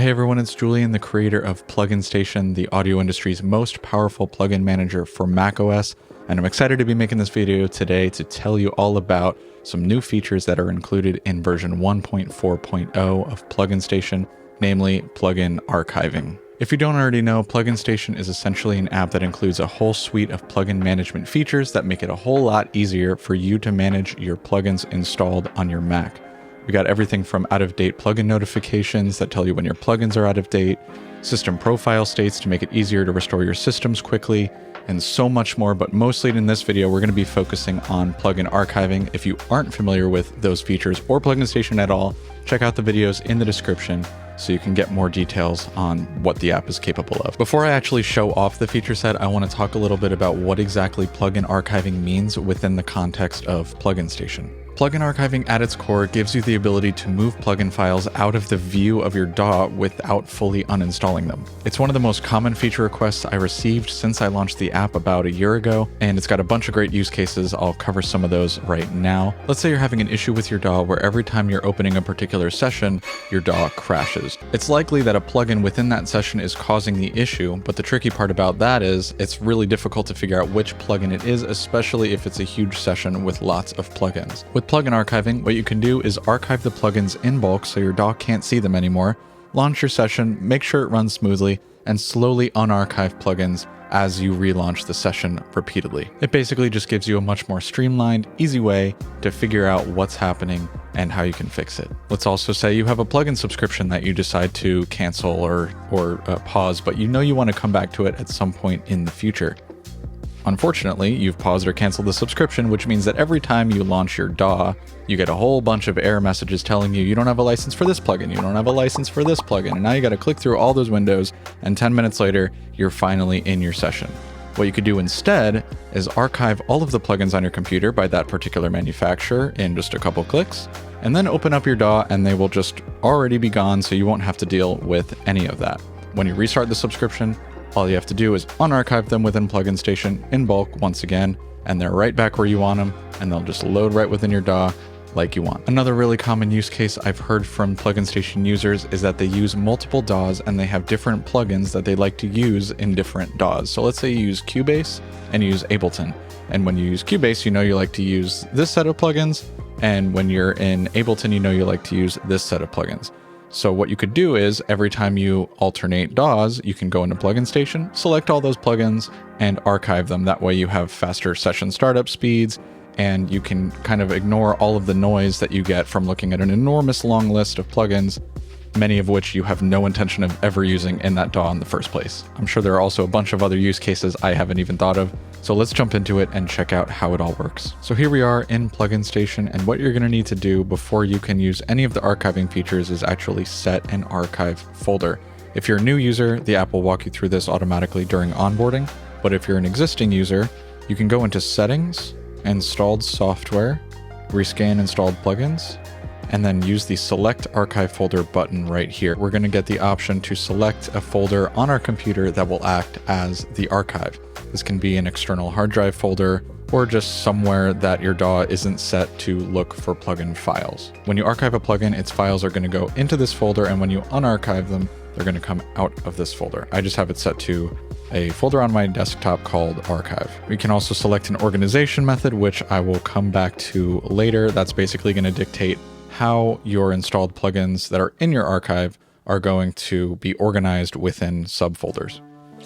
Hey everyone, it's Julian, the creator of Plugin Station, the audio industry's most powerful plugin manager for macOS, and I'm excited to be making this video today to tell you all about some new features that are included in version 1.4.0 of Plugin Station, namely plugin archiving. If you don't already know, Plugin Station is essentially an app that includes a whole suite of plugin management features that make it a whole lot easier for you to manage your plugins installed on your Mac. We got everything from out-of-date plugin notifications that tell you when your plugins are out of date, system profile states to make it easier to restore your systems quickly, and so much more. But mostly in this video, we're going to be focusing on plugin archiving. If you aren't familiar with those features or Plugin Station at all, check out the videos in the description so you can get more details on what the app is capable of. Before I actually show off the feature set, I want to talk a little bit about what exactly plugin archiving means within the context of Plugin Station. Plugin archiving at its core gives you the ability to move plugin files out of the view of your DAW without fully uninstalling them. It's one of the most common feature requests I received since I launched the app about a year ago, and it's got a bunch of great use cases. I'll cover some of those right now. Let's say you're having an issue with your DAW where every time you're opening a particular session, your DAW crashes. It's likely that a plugin within that session is causing the issue, but the tricky part about that is it's really difficult to figure out which plugin it is, especially if it's a huge session with lots of plugins. With plugin archiving, what you can do is archive the plugins in bulk so your DAW can't see them anymore, launch your session, make sure it runs smoothly, and slowly unarchive plugins as you relaunch the session repeatedly. It basically just gives you a much more streamlined, easy way to figure out what's happening and how you can fix it. Let's also say you have a plugin subscription that you decide to cancel or pause, but you know you want to come back to it at some point in the future. Unfortunately, you've paused or canceled the subscription, which means that every time you launch your DAW, you get a whole bunch of error messages telling you don't have a license for this plugin, you don't have a license for this plugin, and now you got to click through all those windows, and 10 minutes later, you're finally in your session. What you could do instead is archive all of the plugins on your computer by that particular manufacturer in just a couple clicks, and then open up your DAW and they will just already be gone, so you won't have to deal with any of that. When you restart the subscription, all you have to do is unarchive them within Plugin Station in bulk once again, and they're right back where you want them, and they'll just load right within your DAW like you want. Another really common use case I've heard from Plugin Station users is that they use multiple DAWs and they have different plugins that they like to use in different DAWs. So let's say you use Cubase and you use Ableton. And when you use Cubase, you know you like to use this set of plugins, and when you're in Ableton, you know you like to use this set of plugins. So what you could do is every time you alternate DAWs, you can go into Plugin Station, select all those plugins, and archive them. That way you have faster session startup speeds, and you can kind of ignore all of the noise that you get from looking at an enormous long list of plugins, many of which you have no intention of ever using in that DAW in the first place. I'm sure there are also a bunch of other use cases I haven't even thought of, so let's jump into it and check out how it all works. So here we are in Plugin Station, and what you're going to need to do before you can use any of the archiving features is actually set an archive folder. If you're a new user, the app will walk you through this automatically during onboarding, but if you're an existing user, you can go into Settings, Installed Software, Rescan Installed Plugins, and then use the Select Archive Folder button right here. We're going to get the option to select a folder on our computer that will act as the archive. This can be an external hard drive folder or just somewhere that your DAW isn't set to look for plugin files. When you archive a plugin, its files are going to go into this folder, and when you unarchive them, they're going to come out of this folder. I just have it set to a folder on my desktop called Archive. We can also select an organization method, which I will come back to later. That's basically going to dictate how your installed plugins that are in your archive are going to be organized within subfolders.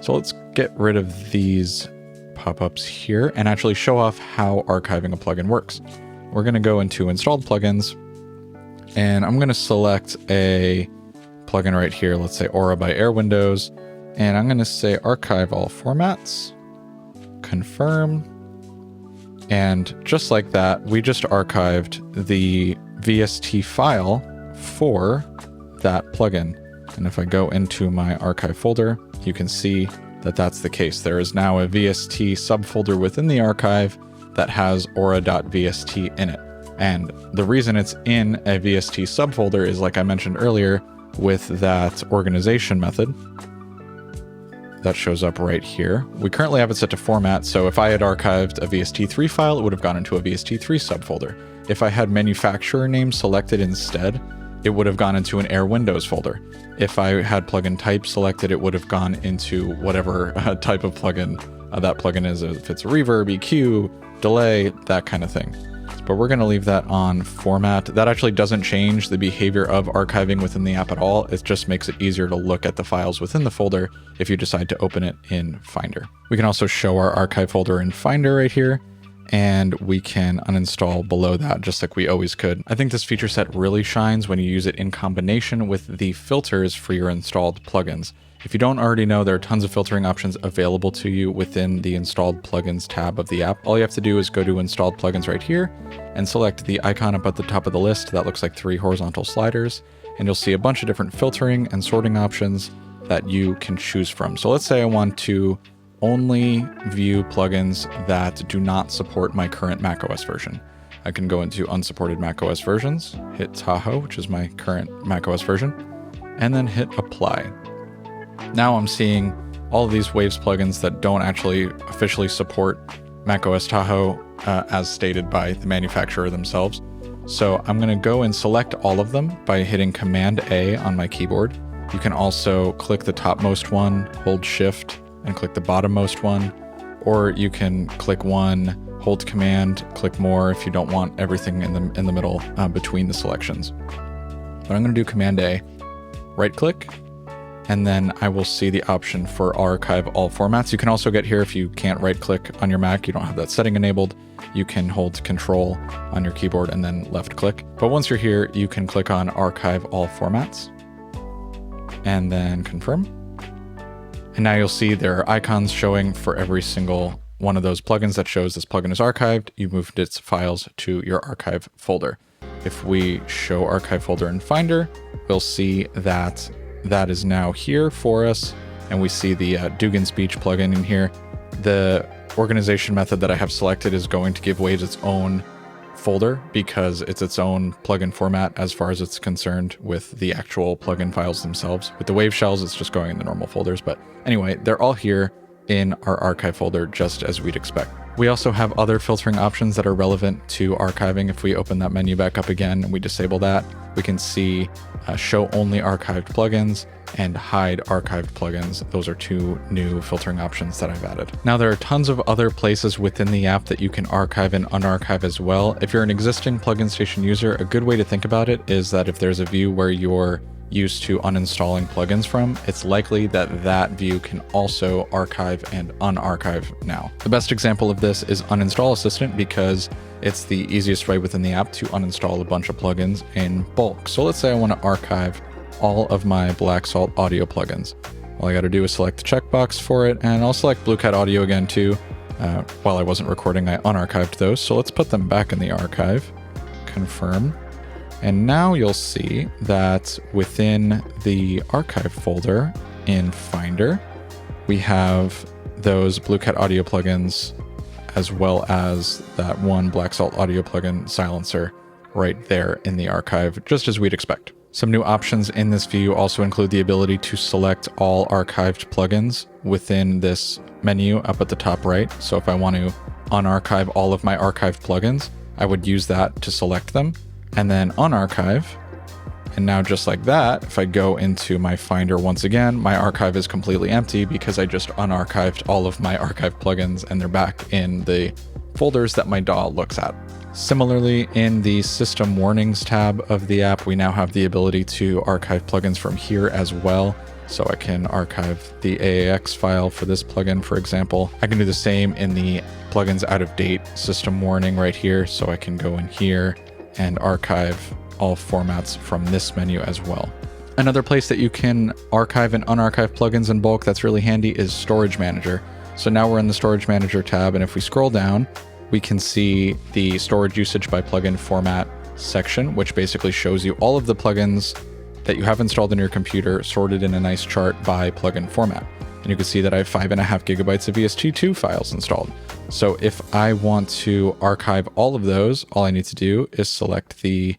So let's get rid of these pop-ups here and actually show off how archiving a plugin works. We're going to go into Installed Plugins, and I'm going to select a plugin right here. Let's say Aura by Airwindows, and I'm going to say Archive All Formats, Confirm, and just like that, we just archived the VST file for that plugin. And if I go into my archive folder, you can see that that's the case. There is now a VST subfolder within the archive that has aura.vst in it. And the reason it's in a VST subfolder is, like I mentioned earlier, with that organization method that shows up right here. We currently have it set to format, so if I had archived a VST3 file, it would have gone into a VST3 subfolder. If I had manufacturer name selected instead, it would have gone into an Air Windows folder. If I had plugin type selected, it would have gone into whatever type of plugin that plugin is, if it's a reverb, EQ, delay, that kind of thing. But we're going to leave that on format. That actually doesn't change the behavior of archiving within the app at all. It just makes it easier to look at the files within the folder if you decide to open it in Finder. We can also show our archive folder in Finder right here, and we can uninstall below that just like we always could. I think this feature set really shines when you use it in combination with the filters for your installed plugins. If you don't already know, there are tons of filtering options available to you within the installed plugins tab of the app. All you have to do is go to installed plugins right here and select the icon up at the top of the list that looks like 3 horizontal sliders, and you'll see a bunch of different filtering and sorting options that you can choose from. So let's say I want to only view plugins that do not support my current macOS version. I can go into unsupported macOS versions, hit Tahoe, which is my current macOS version, and then hit apply. Now I'm seeing all of these Waves plugins that don't actually officially support macOS Tahoe as stated by the manufacturer themselves. So I'm going to go and select all of them by hitting Command A on my keyboard. You can also click the topmost one, hold Shift, and click the bottommost one, or you can click one, hold Command, click more if you don't want everything in the middle between the selections. But I'm going to do Command A, right click, and then I will see the option for archive all formats. You can also get here if you can't right click on your Mac, you don't have that setting enabled, you can hold Control on your keyboard and then left click. But once you're here, you can click on archive all formats and then confirm. And now you'll see there are icons showing for every single one of those plugins that shows this plugin is archived. You moved its files to your archive folder. If we show archive folder in Finder, we'll see that that is now here for us. And we see the Dugan Speech plugin in here. The organization method that I have selected is going to give Waves its own folder because it's its own plugin format as far as it's concerned with the actual plugin files themselves. With the Wave shells, it's just going in the normal folders. But anyway, they're all here in our archive folder just as we'd expect. We also have other filtering options that are relevant to archiving. If we open that menu back up again and we disable that, we can see show only archived plugins and hide archived plugins. Those are 2 new filtering options that I've added. Now there are tons of other places within the app that you can archive and unarchive as well. If you're an existing Plugin Station user, a good way to think about it is that if there's a view where you're used to uninstalling plugins from, it's likely that that view can also archive and unarchive now. The best example of this is Uninstall Assistant because it's the easiest way within the app to uninstall a bunch of plugins in bulk. So let's say I want to archive all of my Black Salt audio plugins. All I got to do is select the checkbox for it, and I'll select Blue Cat Audio again too. While I wasn't recording, I unarchived those, so let's put them back in the archive. Confirm. And now you'll see that within the archive folder in Finder, we have those Blue Cat Audio plugins as well as that one Black Salt Audio plugin silencer right there in the archive, just as we'd expect. Some new options in this view also include the ability to select all archived plugins within this menu up at the top right. So if I want to unarchive all of my archived plugins, I would use that to select them and then unarchive. And now just like that, if I go into my Finder once again, my archive is completely empty because I just unarchived all of my archived plugins and they're back in the folders that my DAW looks at. Similarly, in the System Warnings tab of the app, we now have the ability to archive plugins from here as well. So I can archive the AAX file for this plugin, for example. I can do the same in the plugins out of date system warning right here. So I can go in here and archive all formats from this menu as well. Another place that you can archive and unarchive plugins in bulk that's really handy is Storage Manager. So now we're in the Storage Manager tab, and if we scroll down, we can see the storage usage by plugin format section, which basically shows you all of the plugins that you have installed in your computer sorted in a nice chart by plugin format. And you can see that I have 5.5 gigabytes of EST2 files installed. So if I want to archive all of those, all I need to do is select the ...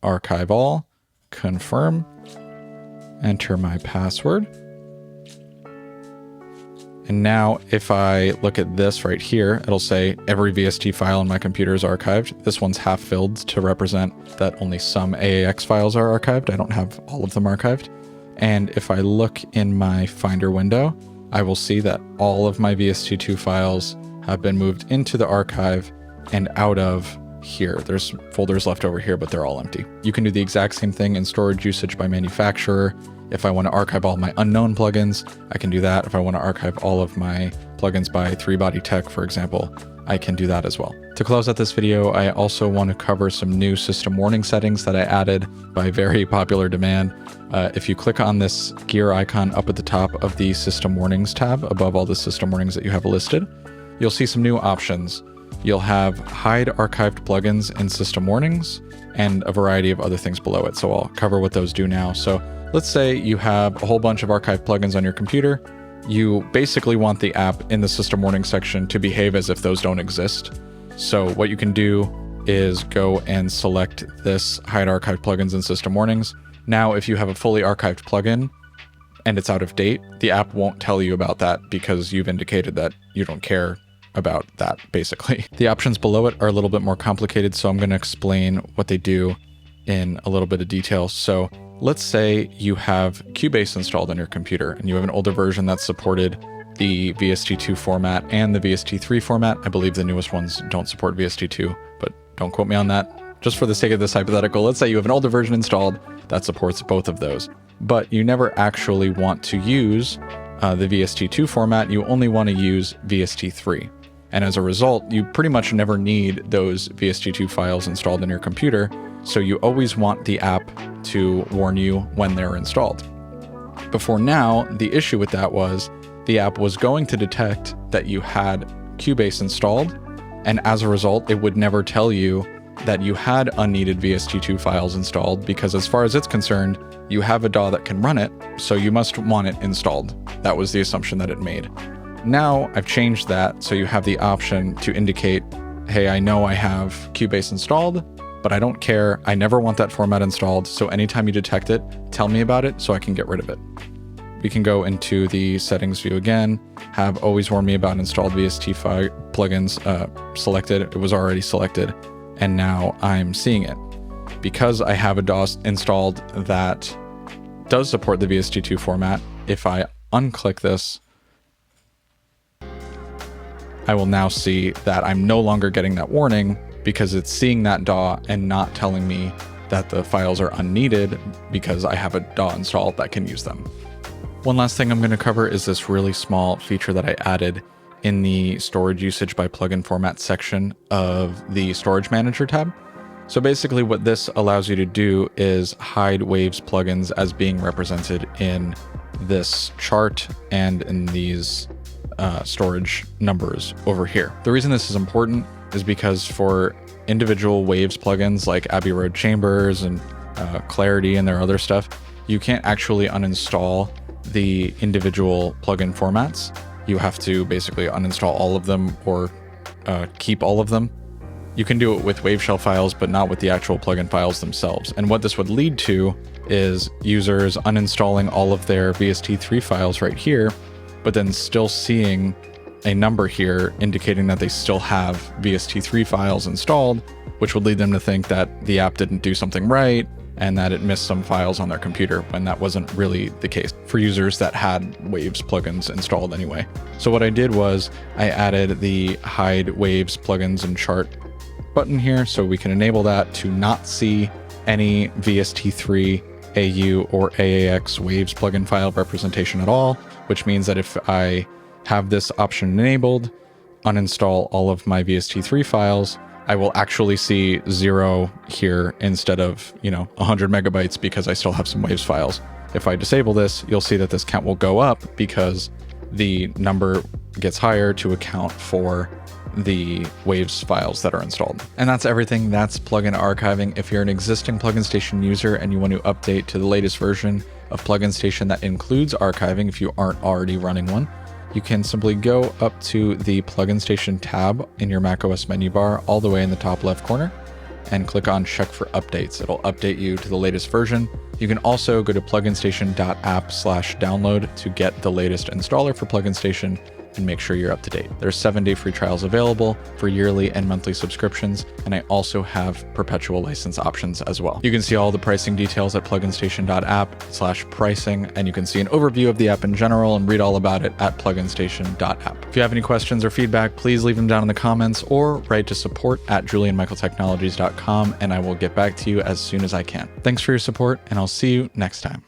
archive all, confirm, enter my password, And now if I look at this right here, it'll say every VST file in my computer is archived. This one's half filled to represent that only some AAX files are archived. I don't have all of them archived. And if I look in my Finder window, I will see that all of my VST2 files have been moved into the archive and out of here. There's folders left over here, but they're all empty. You can do the exact same thing in storage usage by manufacturer. If I want to archive all my unknown plugins, I can do that. If I want to archive all of my plugins by 3BodyTech, for example, I can do that as well. To close out this video, I also want to cover some new system warning settings that I added by very popular demand. If you click on this gear icon up at the top of the system warnings tab above all the system warnings that you have listed, you'll see some new options. You'll have hide archived plugins in system warnings and a variety of other things below it. So I'll cover what those do now. So let's say you have a whole bunch of archived plugins on your computer. You basically want the app in the system warning section to behave as if those don't exist. So what you can do is go and select this hide archived plugins in system warnings. Now, if you have a fully archived plugin and it's out of date, the app won't tell you about that because you've indicated that you don't care about that, basically. The options below it are a little bit more complicated, so I'm going to explain what they do in a little bit of detail. So let's say you have Cubase installed on your computer and you have an older version that supported the VST2 format and the VST3 format. I believe the newest ones don't support VST2, but don't quote me on that. Just for the sake of this hypothetical, let's say you have an older version installed that supports both of those, but you never actually want to use the VST2 format. You only want to use VST3. And as a result, you pretty much never need those VST2 files installed in your computer, so you always want the app to warn you when they're installed. Before now, the issue with that was the app was going to detect that you had Cubase installed, and as a result, it would never tell you that you had unneeded VST2 files installed, because as far as it's concerned, you have a DAW that can run it, so you must want it installed. That was the assumption that it made. Now I've changed that, so you have the option to indicate, hey, I know I have Cubase installed, but I don't care. I never want that format installed, so anytime you detect it, tell me about it so I can get rid of it. We can go into the settings view again, have always warn me about installed VST plugins selected. It was already selected, and now I'm seeing it. Because I have a DAW installed that does support the VST2 format, if I unclick this, I will now see that I'm no longer getting that warning because it's seeing that DAW and not telling me that the files are unneeded because I have a DAW installed that can use them. One last thing I'm going to cover is this really small feature that I added in the storage usage by plugin format section of the storage manager tab. So basically what this allows you to do is hide Waves plugins as being represented in this chart and in these storage numbers over here. The reason this is important is because for individual Waves plugins like Abbey Road Chambers and Clarity and their other stuff, you can't actually uninstall the individual plugin formats. You have to basically uninstall all of them or keep all of them. You can do it with Waveshell files, but not with the actual plugin files themselves. And what this would lead to is users uninstalling all of their VST3 files right here, but then still seeing a number here indicating that they still have VST3 files installed, which would lead them to think that the app didn't do something right and that it missed some files on their computer, when that wasn't really the case for users that had Waves plugins installed anyway. So what I did was I added the hide Waves plugins and chart button here, so we can enable that to not see any VST3 AU or AAX Waves plugin file representation at all, which means that if I have this option enabled, uninstall all of my VST3 files, I will actually see 0 here instead of, 100 megabytes because I still have some Waves files. If I disable this, you'll see that this count will go up because the number gets higher to account for the Waves files that are installed. And that's everything. That's plugin archiving. If you're an existing Plugin Station user and you want to update to the latest version of Plugin Station that includes archiving, if you aren't already running one, you can simply go up to the Plugin Station tab in your macOS menu bar all the way in the top left corner and click on Check for Updates. It'll update you to the latest version. You can also go to pluginstation.app/download to get the latest installer for Plugin Station and make sure you're up to date. There's 7-day free trials available for yearly and monthly subscriptions, and I also have perpetual license options as well. You can see all the pricing details at pluginstation.app/pricing, and you can see an overview of the app in general and read all about it at pluginstation.app. If you have any questions or feedback, please leave them down in the comments or write to support@julianmichaeltechnologies.com, and I will get back to you as soon as I can. Thanks for your support, and I'll see you next time.